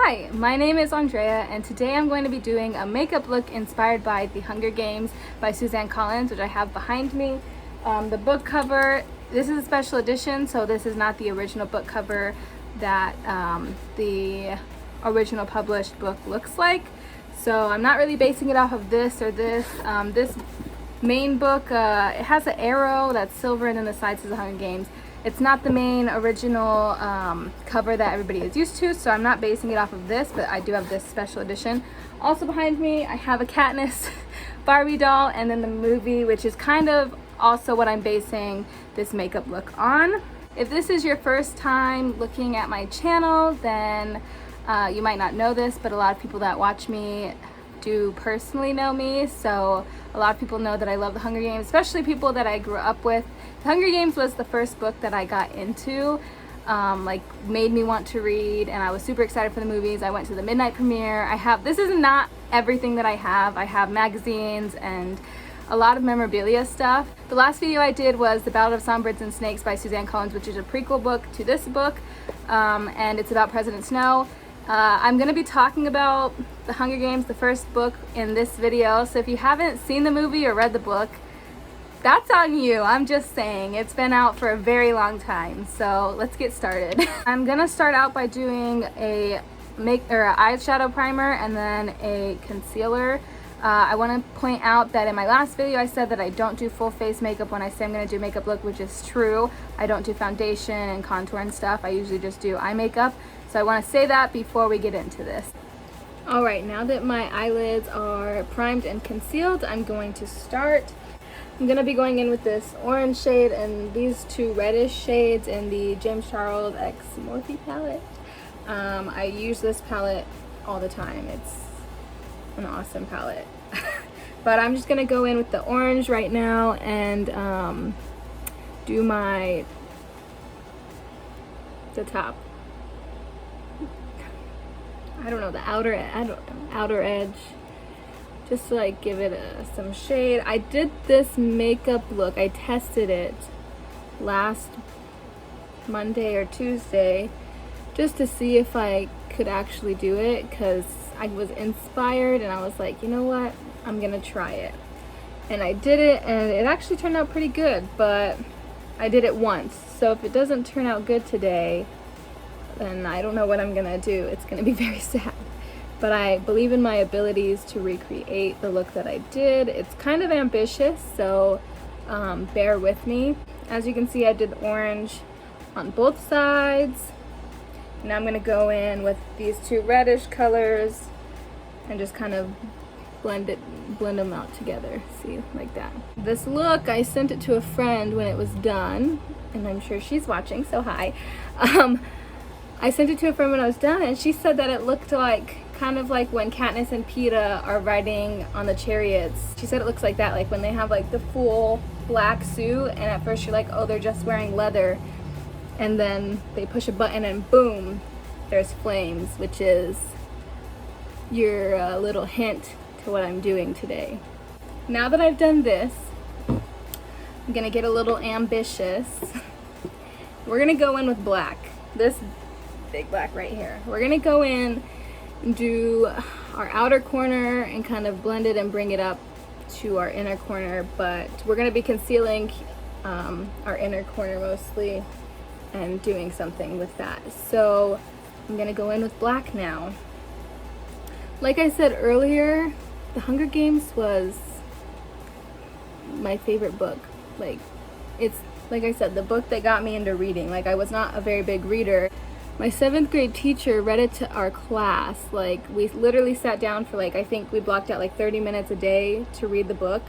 Hi, my name is Andrea, and today I'm going to be doing a makeup look inspired by The Hunger Games by Suzanne Collins, which I have behind me. The book cover, this is a special edition, so this is not the original book cover that the original published book looks like. So I'm not really basing it off of this or this. This main book, it has an arrow that's silver and then the side says The Hunger Games. It's not the main original cover that everybody is used to, so I'm not basing it off of this, but I do have this special edition. Also behind me, I have a Katniss Barbie doll, and then the movie, which is kind of also what I'm basing this makeup look on. If this is your first time looking at my channel, then you might not know this, but a lot of people that watch me do personally know me, so a lot of people know that I love The Hunger Games, especially people that I grew up with. The Hunger Games was the first book that I got into, like made me want to read, and I was super excited for the movies. I went to the midnight premiere. This is not everything that I have magazines and a lot of memorabilia stuff. The last video I did was The Battle of Songbirds and Snakes by Suzanne Collins, which is a prequel book to this book, and it's about President Snow. I'm going to be talking about The Hunger Games, the first book, in this video, so if you haven't seen the movie or read the book, that's on you. I'm just saying, it's been out for a very long time, so let's get started. I'm going to start out by doing a eyeshadow primer and then a concealer. I want to point out that in my last video I said that I don't do full face makeup when I say I'm going to do makeup look, which is true. I don't do foundation and contour and stuff. I usually just do eye makeup. So I want to say that before we get into this. Alright, now that my eyelids are primed and concealed, I'm going to start. I'm going to be going in with this orange shade and these two reddish shades in the James Charles X Morphe palette. I use this palette all the time. It's an awesome palette. But I'm just going to go in with the orange right now and do the top. I don't know, the outer edge, just to like give it some shade. I did this makeup look, I tested it last Monday or Tuesday just to see if I could actually do it, because I was inspired and I was like, you know what, I'm gonna try it. And I did it and it actually turned out pretty good, but I did it once, so if it doesn't turn out good today, then I don't know what I'm gonna do. It's gonna be very sad. But I believe in my abilities to recreate the look that I did. It's kind of ambitious, so bear with me. As you can see, I did orange on both sides. Now I'm gonna go in with these two reddish colors and just kind of blend them out together. See, like that. This look, I sent it to a friend when it was done, and I'm sure she's watching, so hi. I sent it to a friend when I was done, and she said that it looked like, kind of like when Katniss and Peeta are riding on the chariots. She said it looks like that, like when they have like the full black suit, and at first you're like, oh, they're just wearing leather, and then they push a button and boom, there's flames, which is your little hint to what I'm doing today. Now that I've done this, I'm gonna get a little ambitious. We're gonna go in with black. This big black right here. We're gonna go in and do our outer corner and kind of blend it and bring it up to our inner corner, but we're gonna be concealing our inner corner mostly and doing something with that. So I'm gonna go in with black now. Like I said earlier, The Hunger Games was my favorite book. It's like I said, the book that got me into reading. Like, I was not a very big reader. My 7th grade teacher read it to our class. Like, we literally sat down for I think we blocked out like 30 minutes a day to read the book.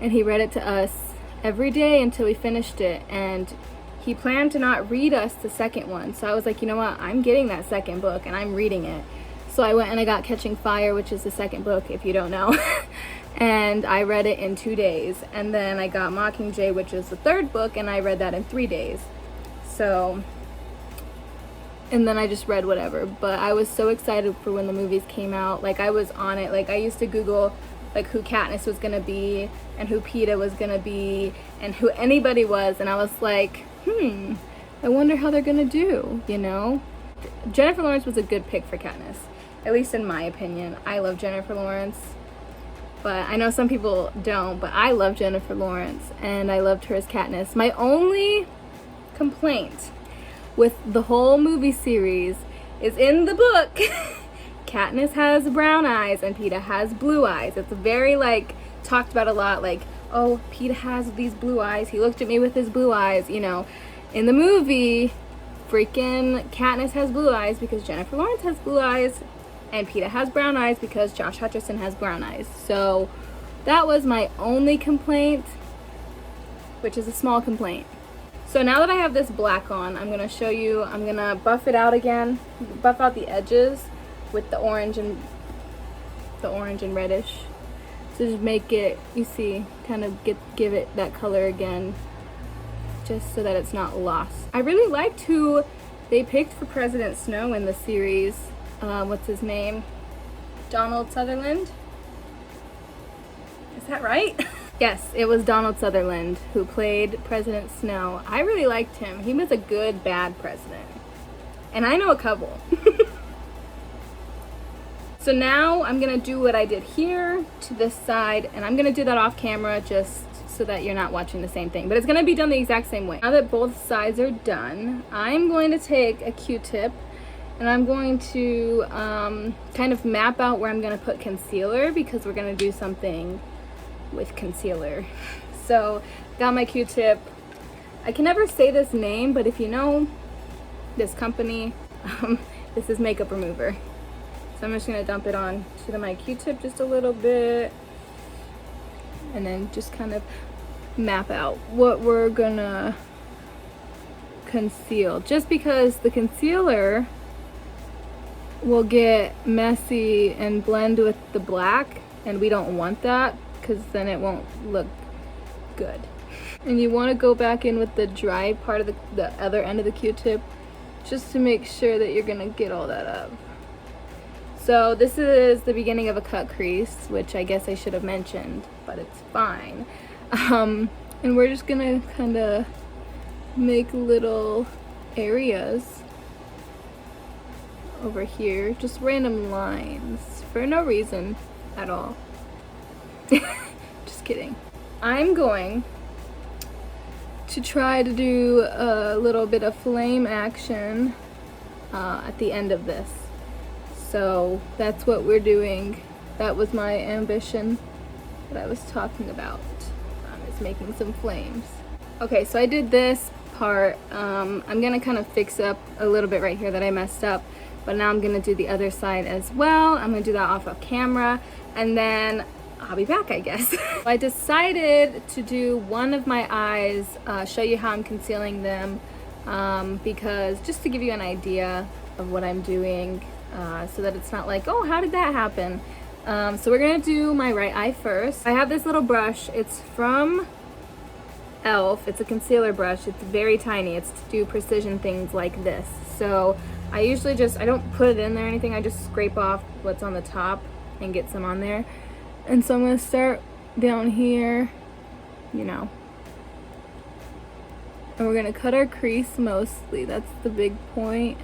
And he read it to us every day until we finished it. And he planned to not read us the second one. So I was like, you know what, I'm getting that second book and I'm reading it. So I went and I got Catching Fire, which is the second book, if you don't know. And I read it in 2 days. And then I got Mockingjay, which is the third book, and I read that in 3 days. So, and then I just read whatever. But I was so excited for when the movies came out. Like, I was on it. Like, I used to Google like who Katniss was gonna be and who Peeta was gonna be and who anybody was, and I was like, I wonder how they're gonna do, you know? Jennifer Lawrence was a good pick for Katniss, at least in my opinion. I love Jennifer Lawrence, but I know some people don't, but I love Jennifer Lawrence, and I loved her as Katniss. My only complaint with the whole movie series is in the book. Katniss has brown eyes and Peeta has blue eyes. It's very, like, talked about a lot, like, oh, Peeta has these blue eyes, he looked at me with his blue eyes, you know. In the movie, freaking Katniss has blue eyes because Jennifer Lawrence has blue eyes, and Peeta has brown eyes because Josh Hutcherson has brown eyes. So that was my only complaint, which is a small complaint. So now that I have this black on, I'm gonna show you, I'm gonna buff it out again, buff out the edges with the orange and reddish. So just make it, you see, kind of give it that color again, just so that it's not lost. I really liked who they picked for President Snow in the series. What's his name? Donald Sutherland? Is that right? Yes, it was Donald Sutherland who played President Snow. I really liked him. He was a good, bad president. And I know a couple. So now I'm gonna do what I did here to this side, and I'm gonna do that off camera just so that you're not watching the same thing. But it's gonna be done the exact same way. Now that both sides are done, I'm going to take a Q-tip and I'm going to kind of map out where I'm gonna put concealer, because we're gonna do something with concealer. So got my Q-tip. I can never say this name, but if you know this company, this is makeup remover. So I'm just gonna dump it on to my Q-tip just a little bit, and then just kind of map out what we're gonna conceal, just because the concealer will get messy and blend with the black, and we don't want that, because then it won't look good. And you want to go back in with the dry part of the other end of the Q-tip, just to make sure that you're gonna get all that up. So this is the beginning of a cut crease, which I guess I should have mentioned, but it's fine. And we're just gonna kind of make little areas over here, just random lines for no reason at all. Just kidding. I'm going to try to do a little bit of flame action at the end of this. So that's what we're doing. That was my ambition that I was talking about, is making some flames. Okay, so I did this part. I'm gonna kind of fix up a little bit right here that I messed up, but now I'm gonna do the other side as well. I'm gonna do that off of camera, and then I'll be back, I guess. I decided to do one of my eyes, show you how I'm concealing them, because just to give you an idea of what I'm doing, so that it's not like, oh, how did that happen? So we're gonna do my right eye first. I have this little brush. It's from Elf. It's a concealer brush. It's very tiny. It's to do precision things like this. So I usually I don't put it in there or anything. I just scrape off what's on the top and get some on there. And so I'm gonna start down here, you know. And we're gonna cut our crease mostly. That's the big point.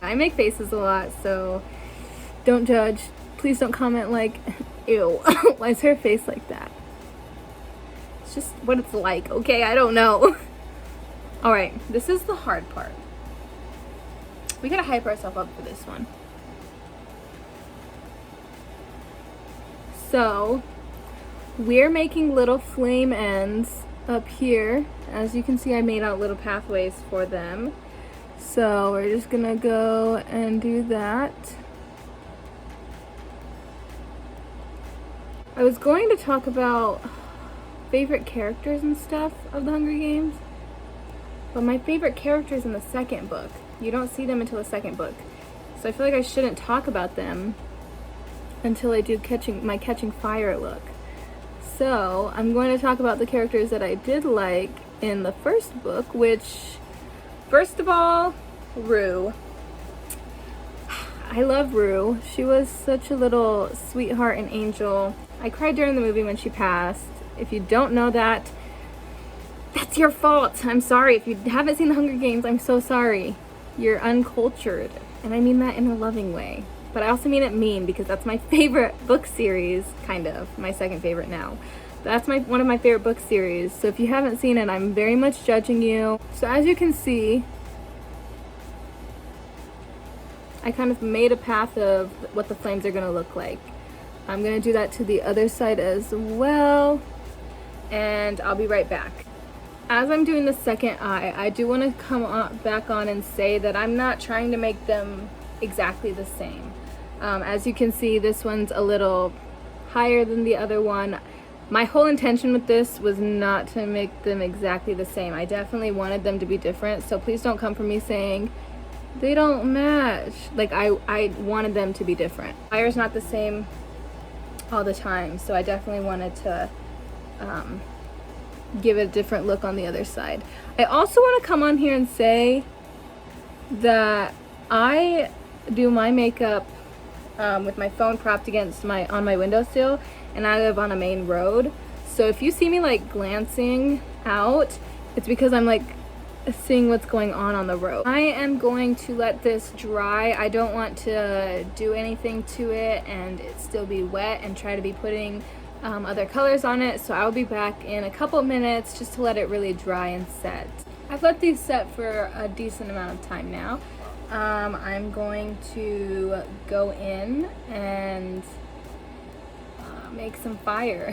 I make faces a lot, so don't judge. Please don't comment like, ew, why is her face like that? It's just what it's like, okay? I don't know. All right, this is the hard part. We gotta hype ourselves up for this one. So, we're making little flame ends up here. As you can see, I made out little pathways for them. So we're just gonna go and do that. I was going to talk about favorite characters and stuff of the Hunger Games, but my favorite characters in the second book. You don't see them until the second book. So I feel like I shouldn't talk about them until I do my Catching Fire look. So I'm going to talk about the characters that I did like in the first book, which, first of all, Rue. I love Rue. She was such a little sweetheart and angel. I cried during the movie when she passed. If you don't know that, That's your fault. I'm sorry. If you haven't seen The Hunger Games, I'm so sorry. You're uncultured. And I mean that in a loving way. But I also mean it mean, because that's my favorite book series, kind of. My second favorite now. That's one of my favorite book series. So if you haven't seen it, I'm very much judging you. So as you can see, I kind of made a path of what the flames are going to look like. I'm going to do that to the other side as well. And I'll be right back. As I'm doing the second eye, I do want to come back on and say that I'm not trying to make them exactly the same. As you can see, this one's a little higher than the other one. My whole intention with this was not to make them exactly the same. I definitely wanted them to be different, so please don't come for me saying they don't match. Like, I wanted them to be different. Fire's not the same all the time, so I definitely wanted to give it a different look on the other side. I also want to come on here and say that I do my makeup with my phone propped against on my windowsill, and I live on a main road. So if you see me like glancing out, it's because I'm like seeing what's going on the road. I am going to let this dry. I don't want to do anything to it and it still be wet and try to be putting other colors on it. So I'll be back in a couple minutes just to let it really dry and set. I've let these set for a decent amount of time now. I'm going to go in and make some fire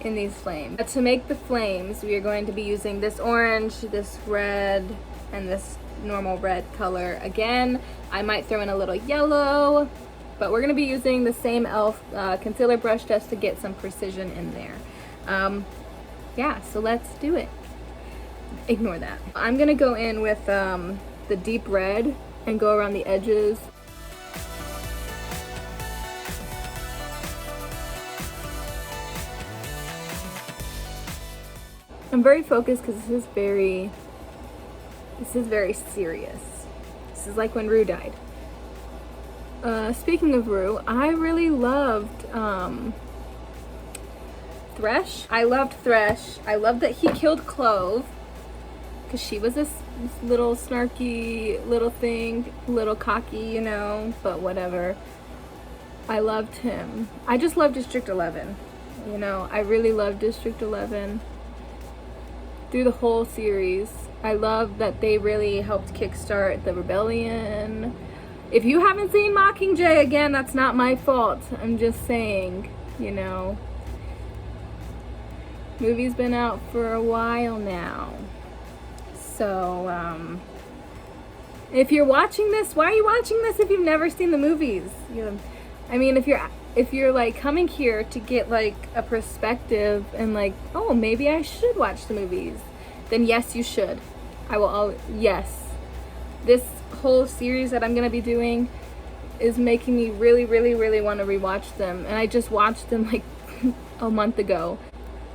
in these flames. To make the flames, we are going to be using this orange, this red, and this normal red color. Again, I might throw in a little yellow, but we're going to be using the same e.l.f. Concealer brush just to get some precision in there. Yeah, so let's do it. Ignore that. I'm going to go in with the deep red and go around the edges. I'm very focused because this is very serious. This is like when Rue died. Speaking of Rue, I really loved Thresh. I loved Thresh. I loved that he killed Clove because she was this little snarky little thing, little cocky, you know, but whatever. I loved him. I just love District 11. You know, I really love District 11 through the whole series. I love that they really helped kickstart the rebellion. If you haven't seen Mockingjay, again, that's not my fault. I'm just saying, you know. Movie's been out for a while now. So, if you're watching this, why are you watching this if you've never seen the movies? I mean, if you're like coming here to get like a perspective and like, oh, maybe I should watch the movies, then yes, you should. Yes. This whole series that I'm gonna be doing is making me really, really, really want to rewatch them. And I just watched them like a month ago.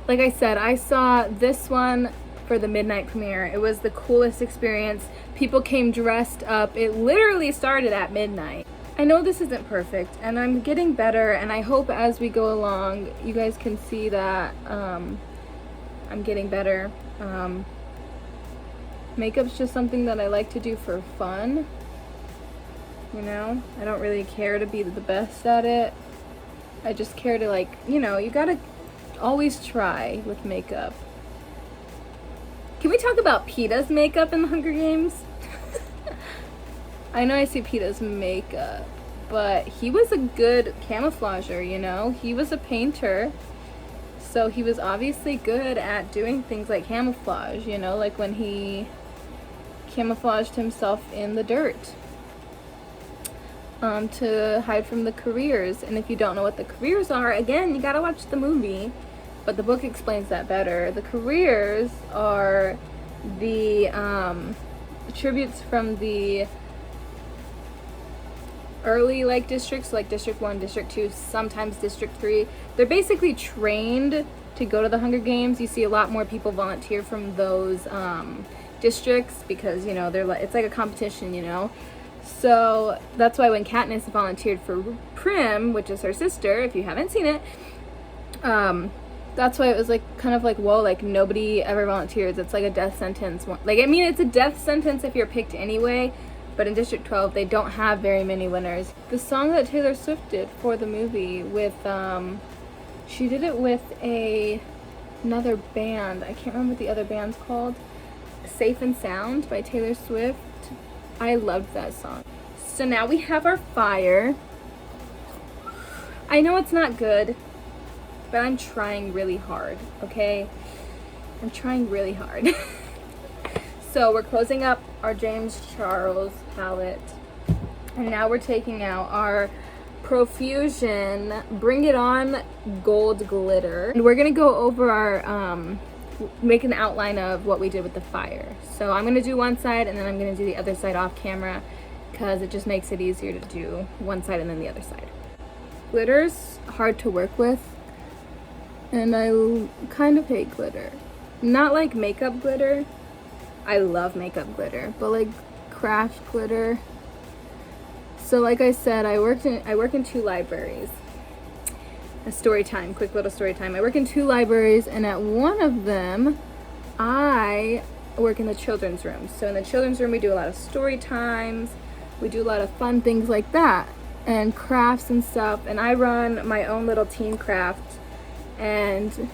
Like I said, I saw this one for the midnight premiere. It was the coolest experience. People came dressed up. It literally started at midnight. I know this isn't perfect and I'm getting better, and I hope as we go along you guys can see that I'm getting better. Makeup's just something that I like to do for fun, you know. I don't really care to be the best at it. I just care to, like, you know, you gotta always try with makeup. Can we talk about Peeta's makeup in the Hunger Games? I know I see Peeta's makeup, but he was a good camouflager, you know? He was a painter, so he was obviously good at doing things like camouflage, you know? Like when he camouflaged himself in the dirt to hide from the careers. And if you don't know what the careers are, again, you gotta watch the movie, but the book explains that better. The careers are the tributes from the early like districts, like District 1, District 2, sometimes District 3. They're basically trained to go to the Hunger Games. You see a lot more people volunteer from those districts because, you know, it's like a competition, you know. So that's why when Katniss volunteered for Prim, which is her sister, if you haven't seen it, That's why it was like kind of like, whoa, like nobody ever volunteers. It's like a death sentence. Like, I mean, it's a death sentence if you're picked anyway, but in District 12 they don't have very many winners. The song that Taylor Swift did for the movie with she did it with another band. I can't remember what the other band's called. Safe and Sound by Taylor Swift. I loved that song. So now we have our fire. I know it's not good, but I'm trying really hard, okay? I'm trying really hard. So we're closing up our James Charles palette, and now we're taking out our Profusion Bring It On Gold Glitter. And we're gonna go over our, make an outline of what we did with the fire. So I'm gonna do one side, and then I'm gonna do the other side off camera, because it just makes it easier to do one side and then the other side. Glitter's hard to work with, and I kind of hate glitter. Not like makeup glitter. I love makeup glitter, but like craft glitter. So like I said, I work in 2 libraries. A story time, quick little story time. I work in 2 libraries, and at one of them, I work in the children's room. So in the children's room, we do a lot of story times. We do a lot of fun things like that, and crafts and stuff. And I run my own little teen craft. And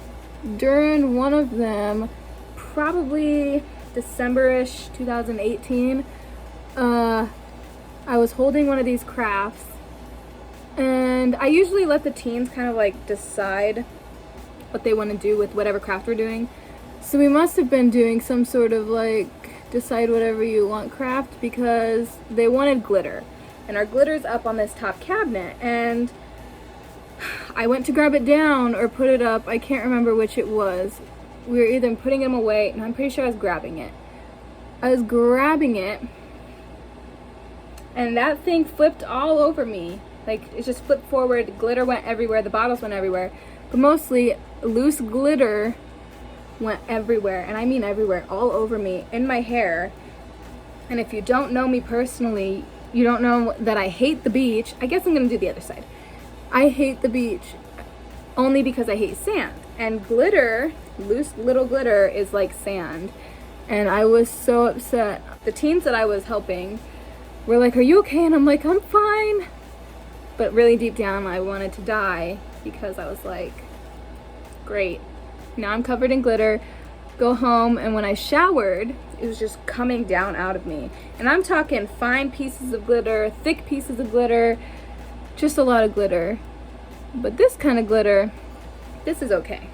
during one of them, probably December-ish 2018, I was holding one of these crafts, and I usually let the teens kind of like decide what they want to do with whatever craft we're doing. So we must have been doing some sort of like decide whatever you want craft, because they wanted glitter, and our glitter's up on this top cabinet, and I went to grab it down or put it up. I can't remember which it was. We were either putting them away, and I'm pretty sure I was grabbing it. I was grabbing it, and that thing flipped all over me. Like, it just flipped forward. Glitter went everywhere. The bottles went everywhere. But mostly, loose glitter went everywhere. And I mean everywhere. All over me. In my hair. And if you don't know me personally, you don't know that I hate the beach. I guess I'm going to do the other side. I hate the beach only because I hate sand. And glitter, loose little glitter, is like sand. And I was so upset. The teens that I was helping were like, "Are you okay?" And I'm like, "I'm fine." But really deep down, I wanted to die, because I was like, great. Now I'm covered in glitter. Go home, and when I showered, it was just coming down out of me. And I'm talking fine pieces of glitter, thick pieces of glitter, just a lot of glitter. But this kind of glitter, this is okay.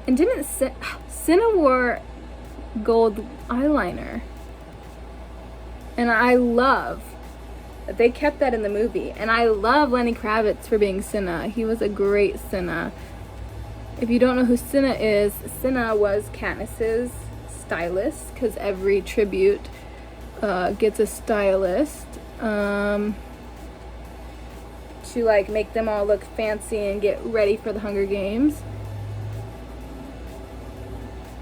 And didn't Cinna wore gold eyeliner. And I love that they kept that in the movie. And I love Lenny Kravitz for being Cinna. He was a great Cinna. If you don't know who Cinna is, Cinna was Katniss's stylist, because every tribute gets a stylist to like make them all look fancy and get ready for the Hunger Games.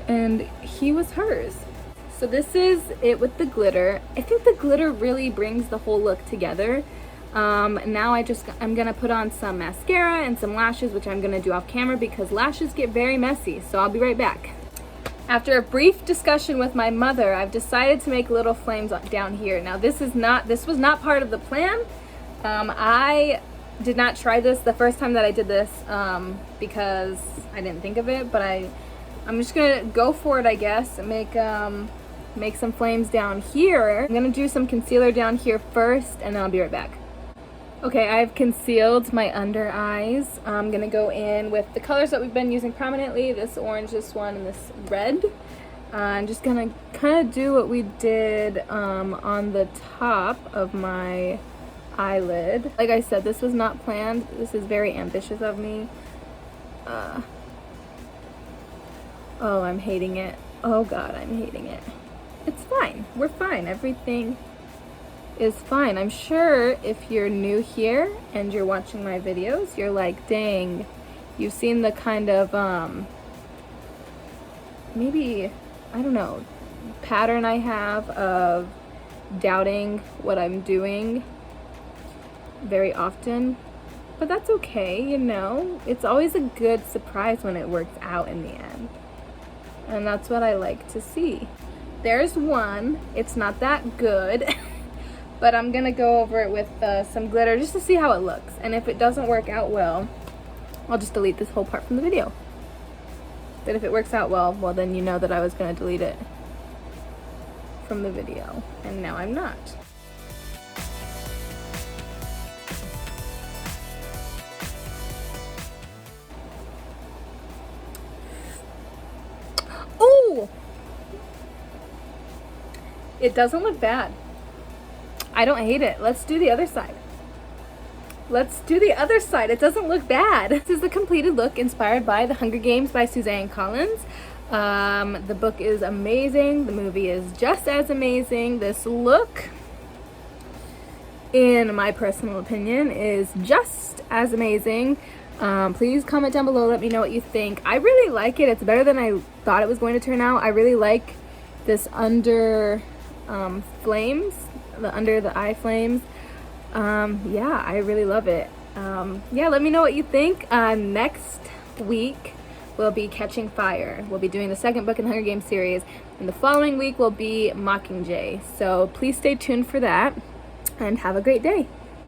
And he was hers. So this is it with the glitter. I think the glitter really brings the whole look together. Now I'm gonna put on some mascara and some lashes, which I'm gonna do off camera because lashes get very messy. So I'll be right back. After a brief discussion with my mother, I've decided to make little flames down here. Now this was not part of the plan. I did not try this the first time that I did this because I didn't think of it, but I'm just gonna go for it, I guess, and make some flames down here. I'm gonna do some concealer down here first, and then I'll be right back. Okay, I've concealed my under eyes. I'm gonna go in with the colors that we've been using prominently, this orange, this one, and this red. I'm just gonna kind of do what we did on the top of my eyelid. Like I said, this was not planned. This is very ambitious of me. Oh, I'm hating it. Oh God, I'm hating it. It's fine. We're fine. Everything is fine. I'm sure if you're new here and you're watching my videos, you're like, dang, you've seen the kind of, maybe, I don't know, pattern I have of doubting what I'm doing very often. But that's okay, you know? It's always a good surprise when it works out in the end. And that's what I like to see. There's one. It's not that good. But I'm gonna go over it with some glitter just to see how it looks. And if it doesn't work out well, I'll just delete this whole part from the video. But if it works out well, then you know that I was gonna delete it from the video. And now I'm not. Oh! It doesn't look bad. I don't hate it. Let's do the other side. Let's do the other side. It doesn't look bad. This is the completed look inspired by The Hunger Games by Suzanne Collins. The book is amazing. The movie is just as amazing. This look, in my personal opinion, is just as amazing. Please comment down below. Let me know what you think. I really like it. It's better than I thought it was going to turn out. I really like this under flames. The under the eye flames. Yeah, I really love it. Yeah, let me know what you think. Next week we'll be Catching Fire. We'll be doing the second book in the Hunger Games series, and the following week will be Mockingjay. So please stay tuned for that, and have a great day.